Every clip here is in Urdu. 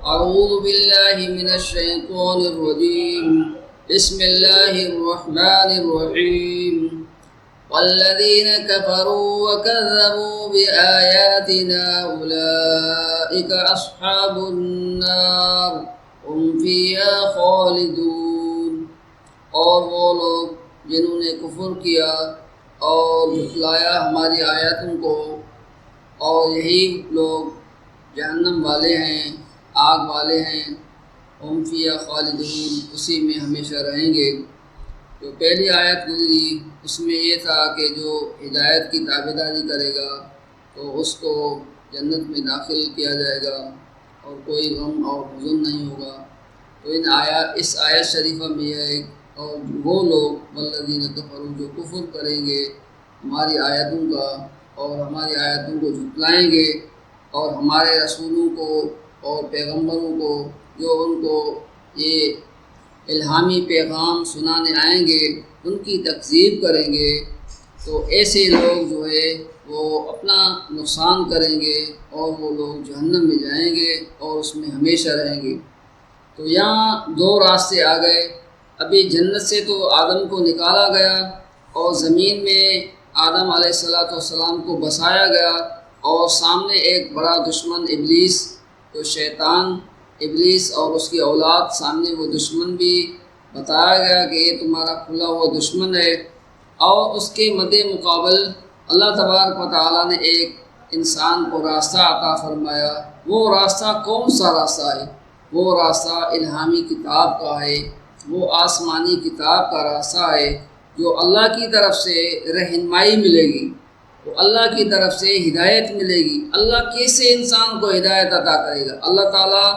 أعوذ بالله من الشيطان الرجيم. بسم الله الرحمن الرحيم. والذين كفروا وكذبوا بآياتنا أولئك أصحاب النار هم فيها خالدون۔ اور وہ لوگ جنہوں نے کفر کیا اور جھٹلایا ہماری آیاتوں کو، اور یہی لوگ جہنم والے ہیں، آگ والے ہیں، ہم فیہا خالدون، اسی میں ہمیشہ رہیں گے۔ جو پہلی آیت گزری اس میں یہ تھا کہ جو ہدایت کی تابعداری کرے گا تو اس کو جنت میں داخل کیا جائے گا اور کوئی غم اور حزن نہیں ہوگا۔ تو اس آیت شریفہ میں یہ ہے، اور وہ لوگ والذین کفروا جو کفر کریں گے ہماری آیتوں کا اور ہماری آیتوں کو جھٹلائیں گے، اور ہمارے رسولوں کو اور پیغمبروں کو جو ان کو یہ الہامی پیغام سنانے آئیں گے ان کی تکذیب کریں گے، تو ایسے لوگ جو ہے وہ اپنا نقصان کریں گے اور وہ لوگ جہنم میں جائیں گے اور اس میں ہمیشہ رہیں گے۔ تو یہاں دو راستے آ گئے۔ ابھی جنت سے تو آدم کو نکالا گیا اور زمین میں آدم علیہ السلام کو بسایا گیا، اور سامنے ایک بڑا دشمن ابلیس، تو شیطان ابلیس اور اس کی اولاد، سامنے وہ دشمن بھی بتایا گیا کہ یہ تمہارا کھلا ہوا دشمن ہے، اور اس کے مد مقابل اللہ تبارک و تعالیٰ نے ایک انسان کو راستہ عطا فرمایا۔ وہ راستہ کون سا راستہ ہے؟ وہ راستہ الہامی کتاب کا ہے، وہ آسمانی کتاب کا راستہ ہے، جو اللہ کی طرف سے رہنمائی ملے گی، تو اللہ کی طرف سے ہدایت ملے گی۔ اللہ کیسے انسان کو ہدایت عطا کرے گا؟ اللہ تعالیٰ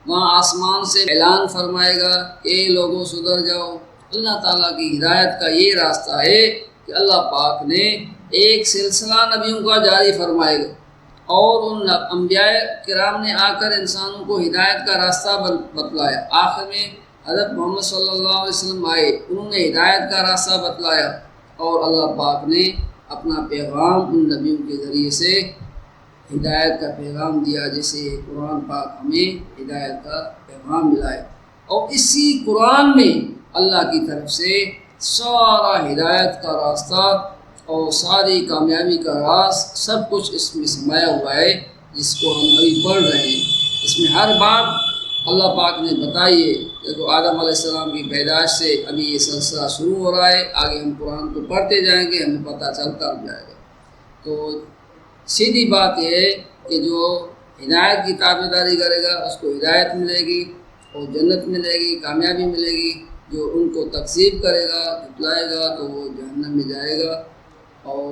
وہاں آسمان سے اعلان فرمائے گا کہ اے لوگوں سدھر جاؤ۔ اللہ تعالیٰ کی ہدایت کا یہ راستہ ہے کہ اللہ پاک نے ایک سلسلہ نبیوں کا جاری فرمائے گا، اور ان انبیاء کرام نے آ کر انسانوں کو ہدایت کا راستہ بتلایا۔ آخر میں حضرت محمد صلی اللہ علیہ وسلم آئے، انہوں نے ہدایت کا راستہ بتلایا، اور اللہ پاک نے اپنا پیغام ان نبیوں کے ذریعے سے ہدایت کا پیغام دیا، جیسے قرآن پاک ہمیں ہدایت کا پیغام ملا ہے۔ اور اسی قرآن میں اللہ کی طرف سے سارا ہدایت کا راستہ اور ساری کامیابی کا راز سب کچھ اس میں سمایا ہوا ہے، جس کو ہم ابھی پڑھ رہے ہیں۔ اس میں ہر بات اللہ پاک نے بتائی ہے۔ دیکھو آدم علیہ السلام کی پیدائش سے ابھی یہ سلسلہ شروع ہو رہا ہے، آگے ہم قرآن کو پڑھتے جائیں گے، ہمیں پتہ چلتا جائے گا۔ تو سیدھی بات یہ ہے کہ جو ہدایت کی تابعداری کرے گا اس کو ہدایت ملے گی اور جنت ملے گی، کامیابی ملے گی۔ جو ان کو تکذیب کرے گا، جھٹلائے گا، تو وہ جہنم میں جائے گا اور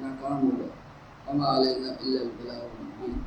ناکام ہوگا۔ وما علینا الا البلاغ المبین۔